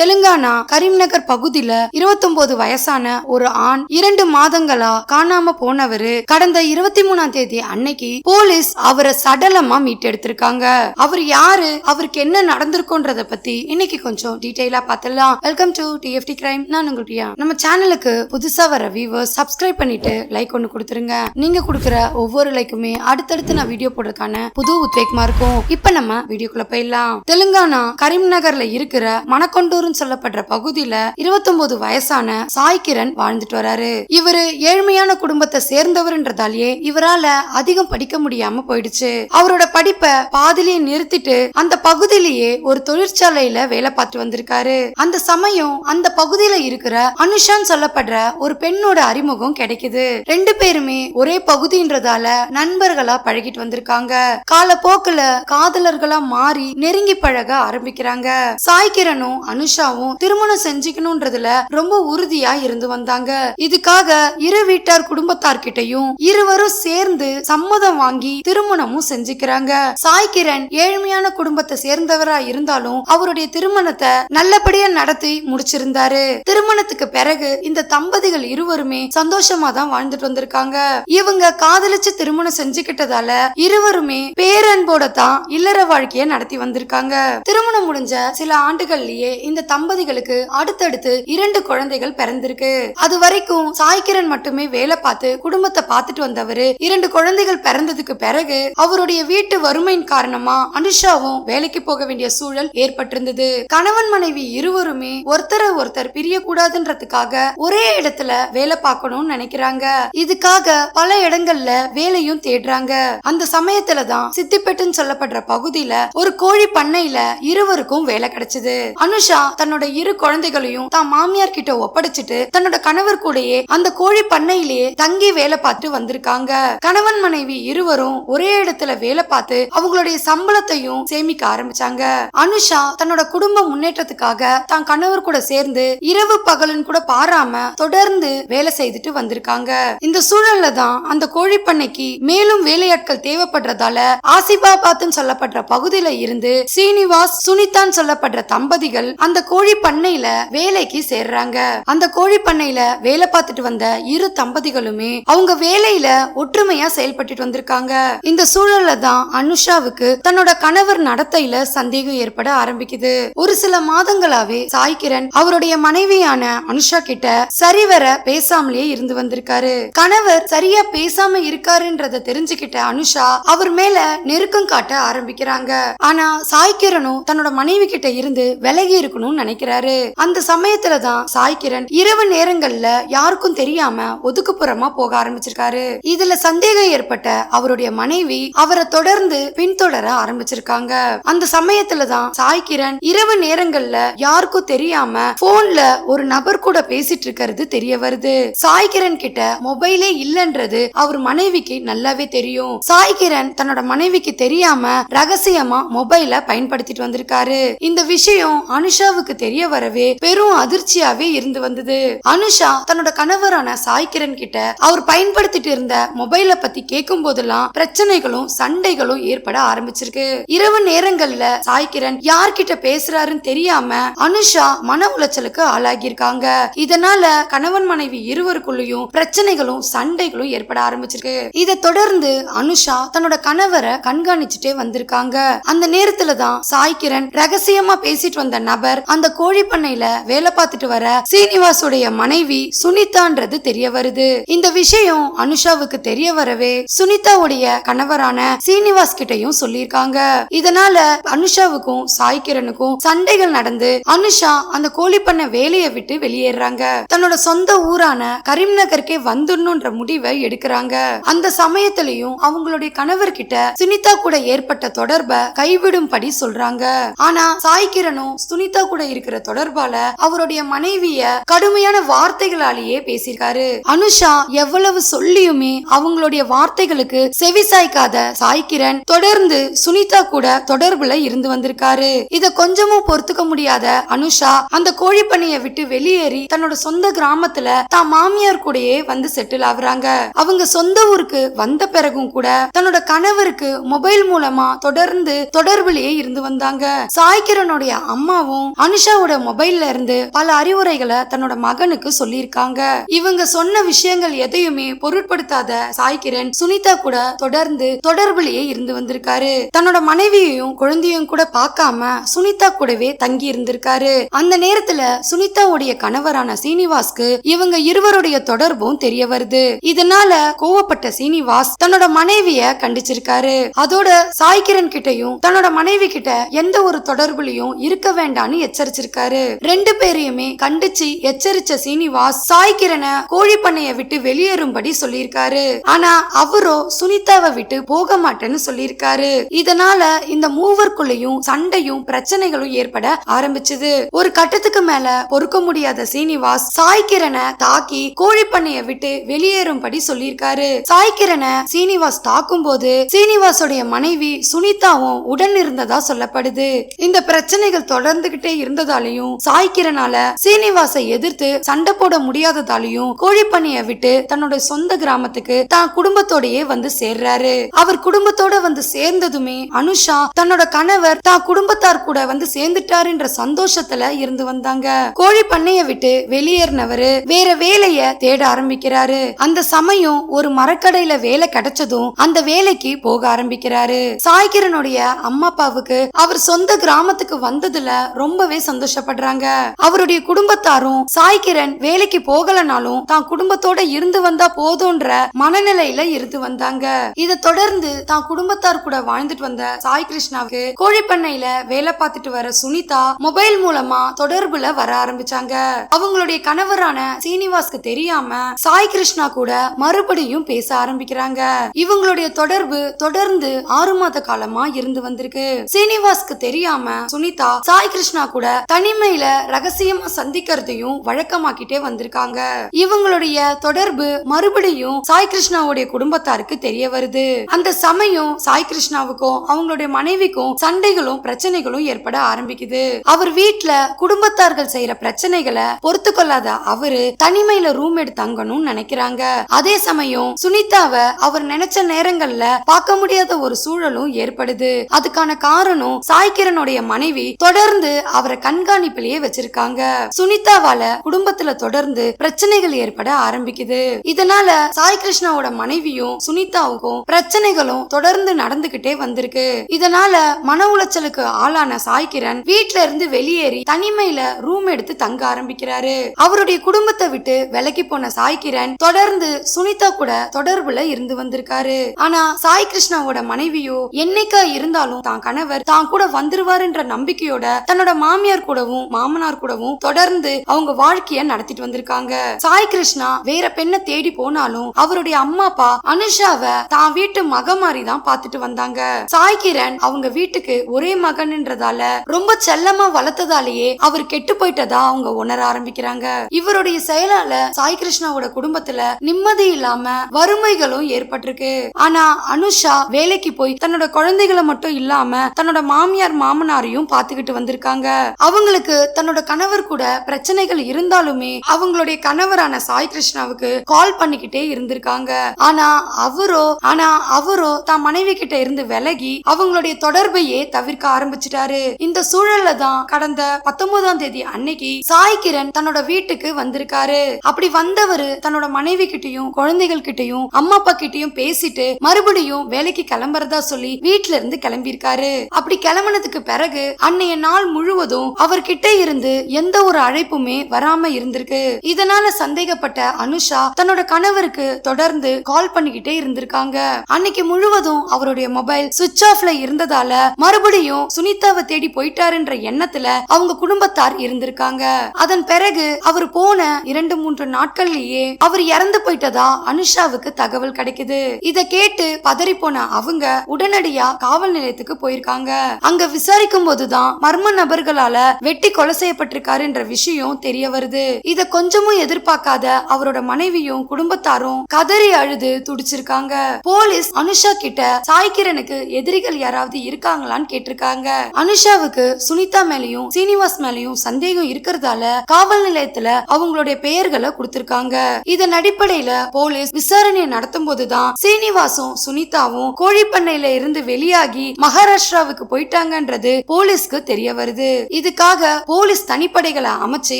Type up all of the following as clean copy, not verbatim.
தெலுங்கானா கரீம்நகர் பகுதியில 29 வயசான ஒரு ஆண் 2 மாதங்களா காணாம போனவரு கடந்த 23ஆம் தேதி அன்னைக்கு போலீஸ் அவரை சடலமா மீட்டெடுத்திருக்காங்க. அவர் யாரு, அவருக்கு என்ன நடந்திருக்கும்ன்றத பத்தி இன்னைக்கு கொஞ்சம் டீடைலா பார்த்தலாம். Welcome to TFT crime. நான் உங்க பிரியா. நம்ம சேனலுக்கு புதுசா வர வியூவர்ஸ் சப்ஸ்கிரைப் பண்ணிட்டு லைக் ஒன்னு கொடுத்துருங்க. நீங்க கொடுக்குற ஒவ்வொரு லைக்குமே அடுத்தடுத்து நான் வீடியோ போடுறதுக்கான புது உத்வேகமா இருக்கும். இப்ப நம்ம வீடியோக்குள்ள போயிடலாம். தெலுங்கானா கரீம்நகர்ல இருக்கிற மணக்கொண்டூர்னு சொல்லப்படுற பகுதியில 29 வயசான சாய் கிரண் வாழ்ந்துட்டு வராரு. இவரு ஏழ்மையான குடும்பத்தை சேர்ந்தவர்ன்றதாலேயே இவரால அதிகம் படிக்க முடியாம போயிடுச்சு. அவரோட படிப்பை பாதிலேயே நிறுத்திட்டு அந்த பகுதியிலேயே ஒரு தொழிற்சாலையில வேலை பார்த்து வந்திருக்காரு. அந்த சமயம் அந்த பகுதியில இருக்கிற அனுஷான்னு சொல்லப்படுற ஒரு பெண்ணோட அறிமுகம் கிடைக்குது. 2 பேருமே ஒரே பகுதின்றதால நண்பர்களா பழகிட்டு வந்திருக்காங்க. காலப்போக்குல காதலர்களா மாறி நெருங்கி பழக ஆரம்பிக்கிறாங்க. சாய் கிரணும் அனுஷாவும் திருமணம் செஞ்சுக்கணும்ன்றதுல ரொம்ப உறுதியா இருந்து வந்தாங்க. இதுக்காக இரு வீட்டார் குடும்பத்தார்கிட்டையும் இருவரும் சேர்ந்து சம்மதம் வாங்கி திருமணமும் செஞ்சுக்கிறாங்க. சாய் கிரண் ஏழ்மையான குடும்பத்தை சேர்ந்தவரா இருந்தாலும் அவருடைய திருமணத்தை நல்லபடியா நடத்தி முடிச்சிருந்தாரு. திருமணத்துக்கு பிறகு இந்த தம்பதிகள் இருவருமே சந்தோஷமா தான் வாழ்ந்துட்டு வந்திருக்காங்க. இவங்க காதலிச்சு திருமணம் செஞ்சுக்கிட்டதால இருவருமே பேரன்போட தான் இல்லற வாழ்க்கைய நடத்தி வந்திருக்காங்க. திருமணம் முடிஞ்ச சில ஆண்டுகள்லயே இந்த தம்பதிகளுக்கு அடுத்தடுத்து 2 குழந்தைகள் பிறந்திருக்கு. அது வரைக்கும் சாய் கிரண் மட்டுமே வேலை பார்த்து குடும்பத்தை பார்த்துட்டு வந்தவரு 2 குழந்தைகள் பிறந்ததுக்கு பிறகு அவருடைய வீட்டு வறுமையின் காரணமா அனுஷாவும் வேலைக்கு போக வேண்டிய சூழல் ஏற்பட்டிருந்தது. கணவன் மனைவி இருவருமே ஒருத்தர் பிரிய கூடாதுன்றதுக்காக ஒரே இடத்துல வேலை பார்க்கணும்னு நினைக்கிறாங்க. இதுக்காக பல இடங்கள்ல வேலையும் தேடுறாங்க. அந்த சமயத்துலதான் சித்திப்பேட்டுன்னு சொல்லப்படுற பகுதியில ஒரு கோழி பண்ணையில இருவருக்கும் வேலை கிடைச்சது. அனுஷா தன்னோட 2 குழந்தைகளையும் தான் மாமியார் கிட்ட ஒப்படைச்சிட்டு தன்னோட கணவர் கூடயே அந்த கோழி பண்ணையிலேயே தங்கி வேலை பார்த்து வந்திருக்காங்க. கணவன் மனைவி இருவரும் ஒரே இடத்துல வேலை பார்த்து அவங்களுடைய சம்பளத்தையும் சேமிக்க ஆரம்பிச்சாங்க. அனுஷா தன்னோட குடும்ப முன்னேற்றத்துக்காக தான் கணவர் கூட சேர்ந்து இரவு பகலுன்னு கூட பாராம தொடர்ந்து வேலை செய்துட்டு வந்திருக்காங்க. இந்த சூழல்ல தான் அந்த கோழி பண்ணைக்கு மேலும் வேலையாட்கள் தேவைப்படுறதால ஆசிபாபாத்னு சொல்லப்படுற பகுதியில இருந்து சீனிவாஸ் சுனிதான் சொல்லப்படுற தம்பதிகள் அந்த கோழி பண்ணையில வேலைக்கு சேர்றாங்க. அந்த கோழி பண்ணையில வேலை பார்த்துட்டு வந்த 2 தம்பதிகளுமே அவங்க வேலையில ஒற்றுமையா செயல்பட்டு வந்திருக்காங்க. இந்த சூழல்ல தான் அனுஷாவுக்கு தன்னோட கணவர் நடத்தையில சந்தேகம் ஏற்பட ஆரம்பிக்குது. ஒரு சில மாதங்களாவே சாய் கிரண் அவருடைய மனைவியான அனுஷா கிட்ட சரிவர பேசாமலே இருந்து வந்திருக்காரு. கணவர் சரியா பேசாம இருக்காருன்றத தெரிஞ்சுக்கிட்ட அனுஷா அவர் மேல நெருக்கம் காட்ட ஆரம்பிக்கிறாங்க. ஆனா சாய் கிரணும் தன்னோட மனைவி கிட்ட இருந்து விலகி இருக்கணும்னு நினைக்கிறாரு. அந்த சமயத்துல தான் சாய் கிரண் இரவு நேரங்கள்ல யாருக்கும் தெரியாம ஒதுக்குப்புறமா போக ஆரம்பிச்சிருக்காரு. இதுல சந்தேகம் ஏற்பட்ட அவருடைய மனைவி அவரை தொடர்ந்து பின்தொடர ஆரம்பிச்சிருக்காங்க. அந்த சமயத்துல தான் சாய் கிரண் இரவு நேரங்கள்ல யாருக்கும் தெரியாம போன்ல ஒரு நபர் கூட பேசிட்டு இருக்கிறது தெரிய வருது. சாய் கிரண் கிட்ட மொபைலே இல்லன்றது அவர் மனைவிக்கு நல்லாவே தெரியும். சாய் கிரண் தன்னோட மனைவிக்கு தெரியாம ரகசியமா மொபைல பயன்படுத்திட்டு வந்திருக்காரு. இந்த விஷயம் அனுஷாவுக்கு தெரிய வரவே பெரும் அதிர்ச்சியாவே இருந்து வந்தது. அனுஷா தன்னோட கணவரான சாய் கிரண் கிட்ட அவர் பயன்படுத்திட்டு இருந்த மொபைல பத்தி கேட்கும் போதெல்லாம் பிரச்சனைகளும் சண்டைகளும் ஏற்பட ஆரம்பிச்சிருக்கு. இரவு நேரங்கள்ல சாய் கிரண் யார்கிட்ட பேசுறாருன்னு தெரியாம அனுஷா மன உளைச்சலுக்கு ஆளாகி இருக்காங்க. இதனால கணவன் மனைவி இருவருக்குள்ளயும் பிரச்சனைகளும் சண்டைகளும் ஏற்பட ஆரம்பிச்சிருக்கு. இதை தொடர்ந்து அனுஷா தன்னோட கணவரை கண்காணிச்சுட்டே வந்திருக்காங்க. அந்த நேரத்துல தான் சாய் கிரண் ரகசியமா பேசிட்டு வந்த நபர் அந்த கோழி பண்ணையில வேலை பார்த்துட்டு வர சீனிவாசுடைய மனைவி சுனிதான்றது தெரிய வருது. இந்த விஷயம் அனுஷாவுக்கு தெரிய வரவே சுனிதாவுடைய கணவரான சீனிவாஸ் கிட்டையும் சொல்லியிருக்காங்க. இதனால அனுஷாவுக்கும் சாய் கிரணுக்கும் சண்டைகள் நடந்து அனுஷா அந்த கோழி பண்ணை வேலையை விட்டு வெளியேறாங்க. தன்னோட சொந்த ஊரான கரீம்நகருக்கே வந்துடணும்ன்ற முடிவை எடுக்கிறாங்க. அந்த சமயத்திலையும் அவங்களுடைய கணவர் கிட்ட சுனிதா கூட ஏற்பட்ட தொடர்பை கைவிடும்படி சொல்றாங்க. ஆனா சாய் கிரணும் சுனிதா கூட இருக்கிற தொடர்பால அவருடைய மனைவிய கடுமையான வார்த்தைகளாலேயே பேசியிருக்காரு. அனுஷா எவ்வளவு சொல்லியுமே அவங்களுடைய வார்த்தைகளுக்கு செவி சாய்க்காத சாய் கிரண் தொடர்ந்து சுனிதா கூட தொடர்புல இருந்து வந்திருக்காரு. இத கொஞ்சமும் பொறுத்துக்க முடியாத அனுஷா அந்த கோழி பண்ணையை விட்டு வெளியேறி தன்னோட சொந்த கிராமத்துல தான் மாமியார் கூடயே வந்து செட்டில் ஆகுறாங்க. அவங்க சொந்த ஊருக்கு வந்த பிறகும் கூட தன்னோட கணவருக்கு மொபைல் மூலமா தொடர்ந்து தொடர்புலயே இருந்து வந்தாங்க. சாய் கிரணுடைய அம்மாவும் அனுஷாவோட மொபைல்ல இருந்து பல அறிவுரைகளை தன்னோட மகனுக்கு சொல்லியிருக்காங்க. இவங்க சொன்ன விஷயங்கள் எதையுமே பொருட்படுத்தாத சாய்கிரண் சுனிதா கூட தொடர்ந்து தொடர்புலயே இருந்து வந்திருக்காரு. தன்னோட மனைவியையும் குழந்தையும் கூட பார்க்காம சுனிதா கூடவே தங்கி இருந்திருக்காரு. அந்த நேரத்துல சுனிதாவுடைய கணவரான சீனிவாஸ்க்கு இவங்க இருவருடைய தொடர்பும் தெரிய வருது. இதனால கோவப்பட்ட சீனிவாஸ் தன்னோட மனைவிய கண்டிச்சிருக்காரு. அதோட சாய்கிரண் கிட்டையும் தன்னோட மனைவி கிட்ட எந்த ஒரு தொடர்புலையும் இருக்க வேண்டாம்னு எச்சரிச்சிருக்காரு. ரெண்டு பேரையுமே கண்டிச்சு எச்சரிச்ச சீனிவாஸ் சாய்கிரணை கோழி பண்ணைய விட்டு வெளியேறும்படி சொல்லியிருக்காரு. ஆனா அவரோ சுனிதாவை விட்டு போக மாட்டேன்னு சொல்லியிருக்காரு. இதனால இந்த மூவருக்குள்ளயும் சண்டையும் பிரச்சனைகளும் ஏற்பட ஆரம்பிச்சது. ஒரு கட்டத்துக்கு மேல பொறுக்க முடியாத சீனிவாஸ் சாய்கிரணை தாக்கி கோழி பண்ணைய விட்டு வெளியேறும்படி சொல்லியிருக்காரு. சாய்கிரணை சீனிவாஸ் தாக்கும் போது சீனிவாசோடைய மனைவி சுனிதாவும் உடன் இருந்ததா சொல்லப்படுது. இந்த பிரச்சனைகள் தொடர்ந்துகிட்டே இருந்ததாலையும் சாய்கிரனால சீனிவாசை எதிர்த்து சண்டை போட முடியாததாலையும் கோழி பண்ணைய விட்டு தன்னோட சொந்த கிராமத்துக்கு தான் குடும்பத்தோடயே வந்து சேர்றாரு. அவர் குடும்பத்தோட வந்து சேர்ந்ததுமே அனுஷா தன்னோட கணவர் தான் குடும்பத்தார் கூட வந்து சேர்ந்துட்டாருன்ற சந்தோஷத்துல இருந்து வந்தாங்க. கோழி பண்ணைய விட்டு வெளியேறினவரு வேற வேலைய தேட ஆரம்பிக்கிறாரு. அந்த சமயம் ஒரு மரக்கடையில வேலை கிடைச்சதும் அந்த வேலைக்கு போக ஆரம்பிக்கிறாரு. சாய்கிரனுடைய அம்மா அப்பாவுக்கு அவர் சொந்த கிராமத்துக்கு வந்ததுல ரொம்பவே சந்தோஷப்படுறாங்க. அவருடைய குடும்பத்தாரும் சாய்கிரண் வேலைக்கு போகலனாலும் தான் குடும்பத்தோட இருந்து வந்தா போதும்ன்ற மனநிலையில இருந்து வந்தாங்க. இதை தொடர்ந்து தான் குடும்பத்தார் கூட வாழ்ந்துட்டு வந்த சாய் கிருஷ்ணாவுக்கு கோழி பண்ணையில வேலை பார்த்துட்டு வர சுனிதா மொபைல் மூலமா தொடர்புல வர ஆரம்பிச்சாங்க. அவங்களுடைய கணவரான சீனிவாஸ்க்கு தெரியாம சாய் கிருஷ்ணா கூட மறுபடியும் பேச ஆரம்பிக்கிறாங்க. இவங்களுடைய தொடர்பு தொடர்ந்து 6 மாத காலமா இருந்து வந்திருக்கு. சீனிவாஸ்க்கு தெரியாம சுனிதா சாய் கிருஷ்ணா கூட தனிமையில ரகசியமா சந்திக்கிறதையும் வழக்கமாக்கிட்டே வந்திருக்காங்க. இவங்களுடைய தொடர்பு மறுபடியும் சாய் கிருஷ்ணாவுடைய குடும்பத்தாருக்கு தெரிய வருது. அந்த சமயம் சாய் கிருஷ்ணாவுக்கும் அவங்களுடைய மனைவிக்கும் சண்டைகளும் பிரச்சனைகளும் ஏற்பட ஆரம்பிக்குது. அவர் வீட்டுல குடும்பத்தார்கள் செய்யற பிரச்சனைகளை பொறுத்து கொள்ளாத அவரு தனிமையில ரூம் எடுத்து தங்கணும்னு நினைக்கிறாங்க. அதே சமயம் சுனிதாவை அவர் நினைச்ச நேரங்கள்ல பார்க்க முடியாத ஒரு சூழலும் ஏற்படுது. அதுக்கான காரணம் சாய்கிரனுடைய மனைவி தொடர்ந்து அவரை கண்காணிப்பிலேயே வச்சிருக்காங்க. சுனிதாவால குடும்பத்துல தொடர்ந்து பிரச்சனைகள் ஏற்பட ஆரம்பிக்குது. இதனால சாய் கிருஷ்ணாவோட மனைவியும் சுனிதாவுக்கும் பிரச்சனைகளும் தொடர்ந்து நடந்துகிட்டே வந்திருக்கு. இதனால மன உளைச்சலுக்கு ஆளான சாய்கிரண் வீட்ல இருந்து வெளியேறி தனிமையில ரூம் எடுத்து தங்க ஆரம்பிக்கிறாரு. அவருடைய குடும்பத்தை விட்டு விலகி போன சாய்கிரண் தொடர்ந்து சுனிதா கூட தொடர்புல இருந்து வந்திருக்காரு. ஆனா சாய் கிருஷ்ணாவோட மனைவியோ என்னைக்கா இருந்தாலும் தான் கணவர் தான் கூட வந்துருவாருன்ற நம்பிக்கையோட தன்னோட மாமியார் கூடவும் மாமனார் கூடவும் தொடர்ந்து அவங்க வாழ்க்கைய நடத்திட்டு வந்திருக்காங்க. சாய் கிருஷ்ணா வேற பெண்ணை தேடி போனாலும் அவருடைய அம்மா அப்பா அனுஷாவை தான் வீட்டு மக மாதிரி தான் பாத்துட்டு வந்தாங்க. சாய்கிரண் அவங்க வீட்டுக்கு ஒரே மகன்ன்றதால ரொம்ப செல்லமா வளர்த்ததாலேயே அவர் கெட்டு போயிட்டதா அவங்க உணர ஆரம்பிக்கிறாங்க. இவருடைய செயலால சாய் கிருஷ்ணாவோட குடும்பத்துல நிம்மதி இல்லாம வறுமைகளும் ஏற்பட்டிருக்கு. ஆனா அனுஷா வேலைக்கு போய் தன்னோட குழந்தைகளை மட்டும் இல்லாம தன்னோட மாமியார் மாமனாரையும் பாத்துக்கிட்டு வந்திருக்காங்க. அவங்களுக்கு தன்னோட கணவர் கூட பிரச்சனைகள் இருந்தாலுமே அவங்களுடைய கணவரான சாய் கிருஷ்ணாவுக்கு கால் பண்ணிக்கிட்டே இருந்திருக்காங்க. ஆனா அவரோ தான் மனைவி கிட்ட இருந்து விலகி அவங்களுடைய தொடர்பையே தவிர்க்க ஆரம்பிச்சிட்டாரு. இந்த சூழல்ல தான் கடந்த 19ஆம் தேதி அன்னைக்கு சாய்கிரண் தன்னோட வீட்டுக்கு வந்திருக்காரு. அப்படி வந்தவரு தன்னோட மனைவி கிட்டையும் குழந்தைகள் கிட்டையும் அம்மா அப்பா கிட்டையும் பேசிட்டு மறுபடியும் வேலைக்கு கிளம்புறதா சொல்லி வீட்டுல இருந்து கிளம்பியிருக்காரு. அப்படி கிளம்பினதுக்கு பிறகு அன்னைய நாள் முழுவதும் அவர்கிட்ட இருந்து எந்த ஒரு அழைப்புமே வராம இருந்திருக்கு. இதனால சந்தேகப்பட்ட அனுஷா தன்னோட கணவருக்கு தொடர்ந்து கால் பண்ணிக்கிட்டே இருந்திருக்காங்க. அன்னைக்கு முழுவதும் அவருடைய மொபைல் சுவிட்ச் ஆஃப்ல இருந்ததால மறுபடியும் சுனிதாவை தேடி போயிட்டாருன்ற எண்ணத்துல அவங்க குடும்பத்தார் இருந்திருக்காங்க. அதன் பிறகு அவர் போன 2-3 நாட்கள்லயே அவர் இறந்து போயிட்டதா அனுஷாவுக்கு தகவல் கிடைக்குது. இத கேட்டு பதறி போன அவங்க உடனடியா காவல் நிலையத்துக்கு போயிருக்காங்க. அங்க விசாரிக்கும் போதுதான் மர்ம நபர்களால வெட்டி கொலை செய்யப்பட்டிருக்காரு என்ற விஷயம் தெரிய வருது. இத கொஞ்சமும் எதிர்பார்க்காத அவரோட மனைவியும் குடும்பத்தாரும் கதறி அழுது துடிச்சிருக்காங்க. போலீஸ் அனுஷா கிட்ட சாய்கிரனுக்கு எதிரிகள் யாராவது இருக்காங்களான்னு கேட்டிருக்காங்க. அனுஷாவுக்கு சுனிதா மேலையும் சீனிவாஸ் மேலையும் சந்தேகம் இருக்கிறதால காவல் நிலையத்துல அவங்களுடைய பெயர்களை கொடுத்திருக்காங்க. இதன் அடிப்படையில போலீஸ் விசாரணையை நடத்தும் போதுதான் சீனிவாசும் சுனிதாவும் கோழி பண்ணையில இருந்து வெளியாகி மகாராஷ்டிராவுக்கு போயிட்டாங்கன்றது போலீஸ்க்கு தெரிய வருது. இதுக்காக போலீஸ் தனிப்படைகளை அமைச்சு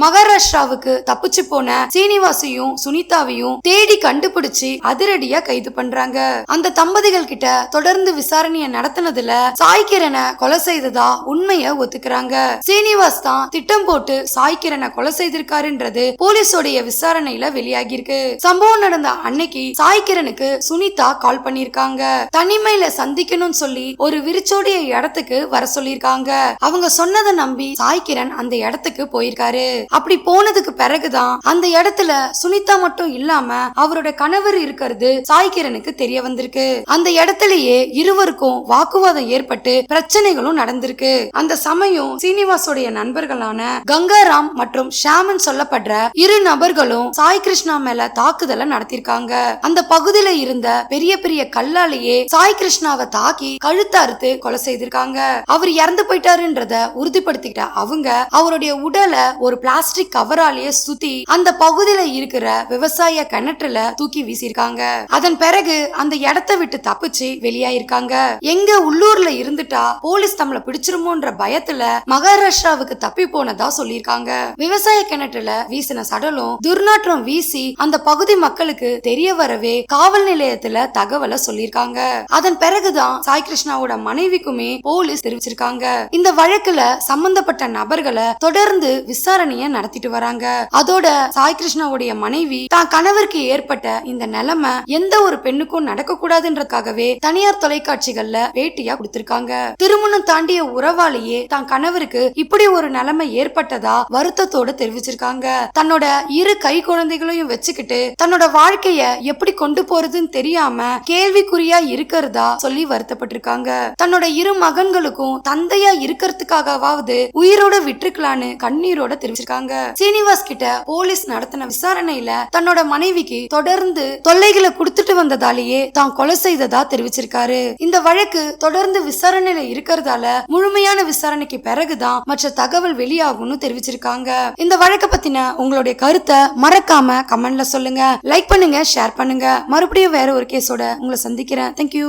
மகாராஷ்டிராவுக்கு தப்பிச்சு போன சீனிவாசையும் சுனிதாவையும் தேடி கண்டுபிடிச்சு அதிரடியா கைது பண்றாங்க. அந்த தம்பதிகள் கிட்ட தொடர்ந்து விசாரணையை நடத்தினதுல சாய்கிரனை கொலை செய்ததா உண்மைய ஒத்துக்கிறாங்க. சீனிவாஸ் தான் திட்டம் போட்டு சாய்கிரனை கொலை செய்திருக்காருன்றது போலீஸோடைய விசாரணையில வெளியாகிருக்கு. சம்பவம் நடந்த அன்னைக்கு சாய்கிரனுக்கு சுனிதா கால் பண்ணிருக்காங்க. தனிமையில சந்திக்கணும்னு சொல்லி ஒரு விரிச்சோடிய இடத்துக்கு வர சொல்லிருக்காங்க. அவங்க சொன்னதை நம்பி சாய்கிரன் அந்த இடத்துக்கு போயிருக்காரு. அப்படி போனதுக்கு பிறகுதான் அந்த இடத்துல சுனிதா மட்டும் இல்லாம அவரோட கணவர் இருக்கிறது சாய்கிரனுக்கு தெரிய வந்திருக்கு. அந்த இடத்திலேயே இருவருக்கும் வாக்குவாதம் ஏற்பட்டு பிரச்சனைகளும் நடந்திருக்கு. அந்த சமயம் சீனிவாசோடைய நண்பர்களான கங்காராம் மற்றும் ஷாமன் சொல்லப்படுற இரு நபர்களும் சாய் கிருஷ்ணா மேல தாக்குதலை நடத்திருக்காங்க. அந்த பகுதியில இருந்த பெரிய பெரிய கல்லாலேயே சாய் கிருஷ்ணாவை தாக்கி கழுத்து அறுத்து கொலை செய்திருக்காங்க. அவர் இறந்து போயிட்டாருன்றத உறுதிப்படுத்திக்கிட்ட அவங்க அவருடைய உடலை ஒரு பிளாஸ்டிக் கவராலேயே சுத்தி அந்த பகுதியில இருக்கிற விவசாய கிணற்றுல தூக்கி வீசிருக்காங்க. அதன் பிறகு அந்த இடத்தை விட்டு தப்பிச்சு வெளியாயிருக்காங்க. எங்க உள்ளூர்ல இருந்துட்டா போலீஸ் நம்மள பிடிச்சிருமோன்ற பயத்துல மகாராஷ்டிராவுக்கு தப்பி போனதா சொல்லிருக்காங்க. விவசாய கிணற்றுல வீசின சடலம் துர்நாற்றம் வீசி அந்த பகுதி மக்களுக்கு தெரிய வரவே காவல் நிலையத்துல தகவலை சொல்லிருக்காங்க. அதன் பிறகுதான் சாய் கிருஷ்ணாவோட மனைவிக்குமே போலீஸ் தெரிவிச்சிருக்காங்க. இந்த வழக்குல சம்பந்தப்பட்ட நபர்களை தொடர்ந்து விசாரணைய நடத்திட்டு வராங்க. அதோட சாய் கிருஷ்ணாவுடைய மனைவி தான் கணவருக்கு ஏற்பட்ட இந்த நிலைமை எந்த ஒரு பெண்ணுக்கும் நடக்க கூடாதுன்றதுக்காகவே தனியார் தொலைக்காட்சிகள்ல பேட்டியா கொடுத்திருக்காங்க. திருமணம் தாண்டிய உறவாலேயே தான் கணவருக்கு இப்படி ஒரு நிலைமை ஏற்பட்டதா வருத்தத்தோட தெரிவிச்சிருக்காங்க. தன்னோட இரு கை குழந்தைகளையும் வச்சுக்கிட்டு தன்னோட வாழ்க்கைய எப்படி கொண்டு போறதுன்னு தெரியாம கேள்விக்குறியா இருக்கிறதா சொல்லி வருத்தப்பட்டிருக்காங்க. தன்னோட இரு மகன்களுக்கும் தந்தையா இருக்கிறதுக்காகவாவது உயிரோட விட்டுக்கலான்னு கண்ணீரோட தெரிவிச்சிருக்காங்க. சீனிவாஸ் கிட்ட போலீஸ் நடத்தின விசாரணையில தன்னோட மனைவிக்கு தொடர்ந்து தொல்லைகளை கொடுத்துட்டு வந்ததாலேயே தான் கொலை செய்ததா தெரிவிச்சிருக்காரு. இந்த வழக்கு தொடர்ந்து விசாரணையில இருக்கிறதால முழுமையான விசாரணைக்கு பிறகுதான் மற்ற தகவல் வெளியாகும்னு தெரிவிச்சிருக்காங்க. இந்த வழக்கை பத்தின உங்களுடைய கருத்தை மறக்காம கமெண்ட்ல சொல்லுங்க. லைக் பண்ணுங்க, ஷேர் பண்ணுங்க. மறுபடியும் வேற ஒரு கேஸோட உங்களை சந்திக்கிறேன். தேங்க்யூ.